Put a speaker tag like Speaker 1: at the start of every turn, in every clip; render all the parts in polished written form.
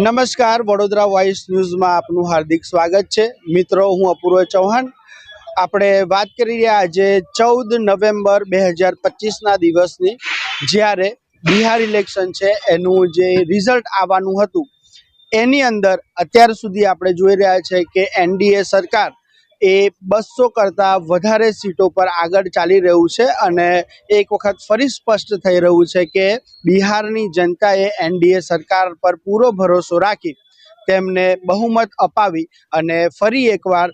Speaker 1: નમસ્કાર, વડોદરા વોઇસ ન્યૂઝમાં આપનું હાર્દિક સ્વાગત છે। મિત્રો, હું અપૂર્વ ચૌહાણ। આપણે વાત કરી રહ્યા આજે 14 નવેમ્બર 2025ના દિવસની, જ્યારે બિહાર ઇલેક્શન છે એનું જે રિઝલ્ટ આવવાનું હતું એની અંદર અત્યાર સુધી આપણે જોઈ રહ્યા છે કે એનડીએ સરકાર એ 200 કરતાં વધારે સીટો પર આગળ ચાલી રહ્યું છે અને એક વખત ફરી સ્પષ્ટ થઈ રહ્યું છે કે બિહારની જનતાએ એનડીએ સરકાર પર પૂરો ભરોસો રાખી તેમને બહુમત અપાવી અને ફરી એકવાર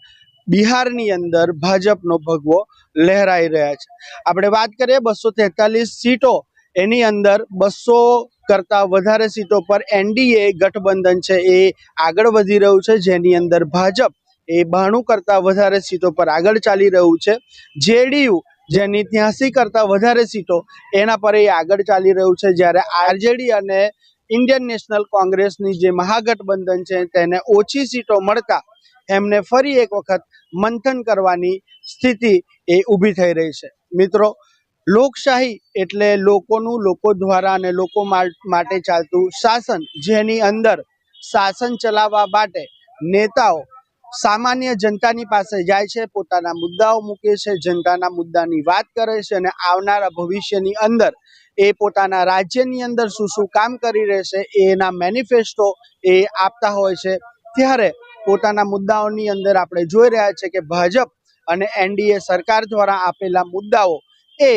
Speaker 1: બિહારની અંદર ભાજપનો ભગવો લહેરાઈ રહ્યા છે। આપણે વાત કરીએ 243 સીટો, એની અંદર 200 કરતાં વધારે સીટો પર એનડીએ ગઠબંધન છે એ આગળ વધી રહ્યું છે, જેની અંદર ભાજપ એ 92 કરતાં વધારે સીટો પર આગળ ચાલી રહ્યું છે। જેડીયુ જેની 83 કરતાં વધારે સીટો એના પર એ આગળ ચાલી રહ્યું છે, જ્યારે આરજેડી અને ઇન્ડિયન નેશનલ કોંગ્રેસની જે મહાગઠબંધન છે તેને ઓછી સીટો મળતા એમને ફરી એક વખત મંથન કરવાની સ્થિતિ એ ઊભી થઈ રહી છે। મિત્રો, લોકશાહી એટલે લોકોનું, લોકો દ્વારા અને લોકો માટે ચાલતું શાસન, જેની અંદર શાસન ચલાવવા માટે નેતાઓ સામાન્ય જનતાની પાસે જાય છે, પોતાના મુદ્દાઓ મૂકે છે, જનતાના મુદ્દાની વાત કરે છે અને આવનારા ભવિષ્યની અંદર એ પોતાના રાજ્યની અંદર શું શું કામ કરી રહેશે એના મેનિફેસ્ટો એ આપતા હોય છે। ત્યારે પોતાના મુદ્દાઓની અંદર આપણે જોઈ રહ્યા છે કે ભાજપ અને એનડીએ સરકાર દ્વારા આપેલા મુદ્દાઓ એ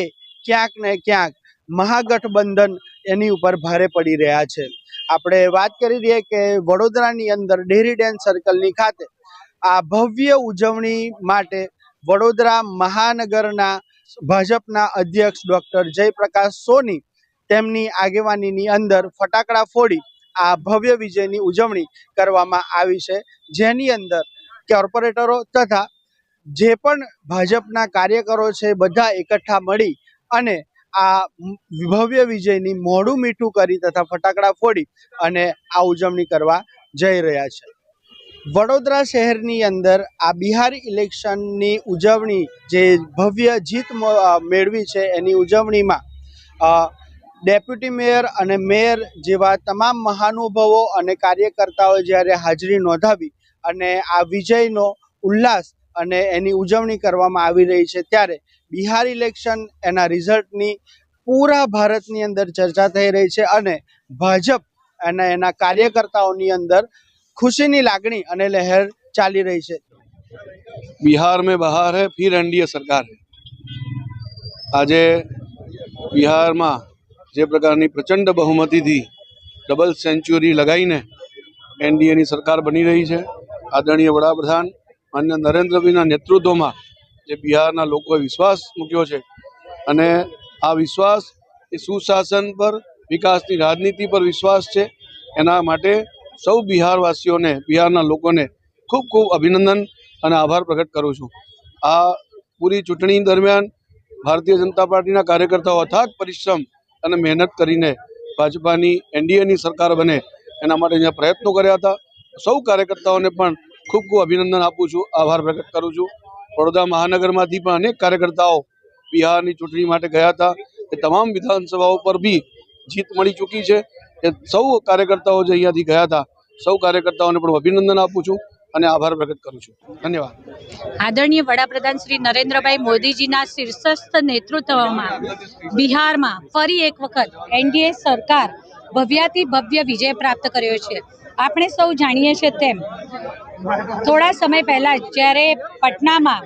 Speaker 1: ક્યાંક ને ક્યાંક મહાગઠબંધન એની ઉપર ભારે પડી રહ્યા છે। આપણે વાત કરી રહીએ કે વડોદરાની અંદર ડેરી ડેમ સર્કલની ખાતે આ ભવ્ય ઉજવણી માટે વડોદરા મહાનગરના ભાજપના અધ્યક્ષ ડોક્ટર જયપ્રકાશ સોની તેમની આગેવાનીની અંદર ફટાકડા ફોડી આ ભવ્ય વિજયની ઉજવણી કરવામાં આવી છે, જેની અંદર કોર્પોરેટરો તથા જે પણ ભાજપના કાર્યકરો છે બધા એકઠા મળી અને આ ભવ્ય વિજયની મોઢું મીઠું કરી તથા ફટાકડા ફોડી અને આ ઉજવણી કરવા જઈ રહ્યા છે। વડોદરા શહેરની અંદર આ બિહાર ઇલેક્શનની ઉજવણી, જે ભવ્ય જીત મેળવી છે એની ઉજવણીમાં ડેપ્યુટી મેયર અને મેયર જેવા તમામ મહાનુભાવો અને કાર્યકર્તાઓએ જ્યારે હાજરી નોંધાવી અને આ વિજયનો ઉલ્લાસ અને એની ઉજવણી કરવામાં આવી રહી છે, ત્યારે બિહાર ઇલેક્શન એના રિઝલ્ટની પૂરા ભારતની અંદર ચર્ચા થઈ રહી છે અને ભાજપ અને એના કાર્યકર્તાઓની અંદર खुशी लागणी અને લહેર ચાલી રહી છે।
Speaker 2: बिहार में बहार है, फिर एनडीए सरकार है। आज बिहार में जे प्रकार की प्रचंड बहुमती थी डबल सेंचुरी लगाई एनडीए की सरकार बनी रही है। आदरणीय वडाप्रधान माननीय नरेन्द्रभाई नेतृत्व में जे बिहारना लोकोए विश्वास मूक्यो छे अने आ विश्वास ए सुशासन पर, विकास की राजनीति पर विश्वास है। एना माटे सौ बिहारवासीओ ने, बिहारना लोकोने खूब खूब अभिनंदन और आभार प्रकट करूँ छूँ। आ पूरी चूंटणी दरमियान भारतीय जनता पार्टी कार्यकर्ताओ अथाक परिश्रम और मेहनत करीने भाजपानी एनडीए सरकार बने एना माटे अहींया प्रयत्नों कर्या हता। सौ कार्यकर्ताओने पण खूब खूब अभिनंदन आपू छूँ, आभार प्रकट करूँ छूँ। वडोदरा महानगरमांथी पण अनेक कार्यकर्ताओ बिहारनी चूंटणी माटे गया था। ए तमाम विधानसभाओं पर भी जीत मळी चूकी है। सौ कार्यकर्ताओ जो अहींयाथी गया था, सौ कार्यकर्ताओं ने अभिनंदन आपू छूँ અને આભાર પ્રકટ કરું છું। ધન્યવાદ।
Speaker 3: આદરણીય વડાપ્રધાન શ્રી નરેન્દ્રભાઈ મોદીજીના શીર્ષસ્થ નેતૃત્વમાં બિહારમાં ફરી એક વખત એનડીએ સરકાર ભવ્યાતિ ભવ્ય વિજય પ્રાપ્ત કર્યો છે। આપણે સૌ જાણીએ છીએ તેમ થોડા સમય પહેલા જ્યારે પટનામાં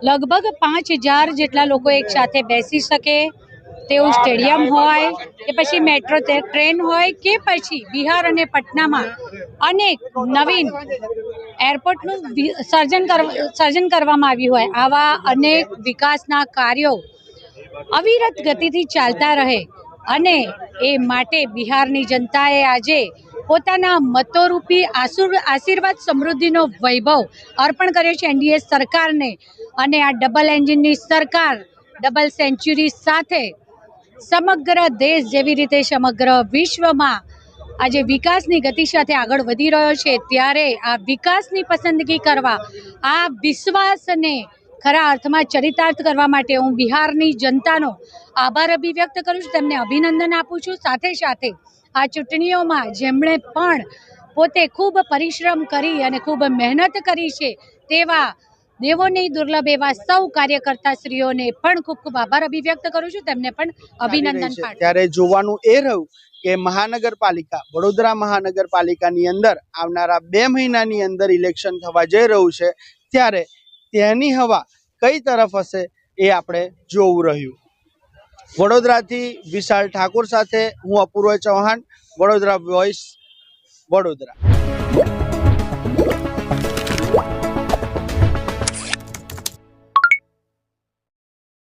Speaker 3: લગભગ 5000 જેટલા લોકો એક સાથે બેસી શકે તેવું સ્ટેડિયમ હોય કે પછી મેટ્રો ટ્રેન હોય કે પછી બિહાર અને પટનામાં અનેક નવીન એરપોર્ટનું સર્જન કરવામાં આવ્યું હોય, આવા અનેક વિકાસના કાર્યો અવિરત ગતિથી ચાલતા રહે અને એ માટે બિહારની જનતાએ આજે પોતાના મતોરૂપી આશીર્વાદ સમૃદ્ધિનો વૈભવ અર્પણ કર્યો છે એનડીએ સરકારને। અને આ ડબલ એન્જિનની સરકાર ડબલ સેન્ચુરી સાથે સમગ્ર દેશ જેવી રીતે સમગ્ર વિશ્વમાં આજે વિકાસની ગતિ સાથે આગળ વધી રહ્યો છે, ત્યારે આ વિકાસની પસંદગી કરવા, આ વિશ્વાસને ખરા અર્થમાં ચરિતાર્થ કરવા માટે હું બિહારની જનતાનો આભાર અભિવ્યક્ત કરું છું, તેમને અભિનંદન આપું છું। સાથે સાથે આ ચૂંટણીઓમાં જેમણે પણ પોતે ખૂબ પરિશ્રમ કરી અને ખૂબ મહેનત કરી છે તેવા દેવોની દુર્લભ એવા સૌ કાર્યકર્તાશ્રીઓને પણ ખૂબ ખૂબ આભાર અભિવ્યક્ત કરું છું, તેમને પણ અભિનંદન પાઠવું.
Speaker 1: ત્યારે જોવાનું એ રહ્યું કે મહાનગરપાલિકા વડોદરા મહાનગરપાલિકાની અંદર આવનારા 2 મહિનાની અંદર ઇલેક્શન થવા જઈ રહ્યું છે, ત્યારે તેની હવા કઈ તરફ હશે એ આપણે જોવું રહ્યું. વડોદરાથી વિશાલ ઠાકોર સાથે હું અપૂર્વ ચૌહાણ, વડોદરા વોઇસ, વડોદરા.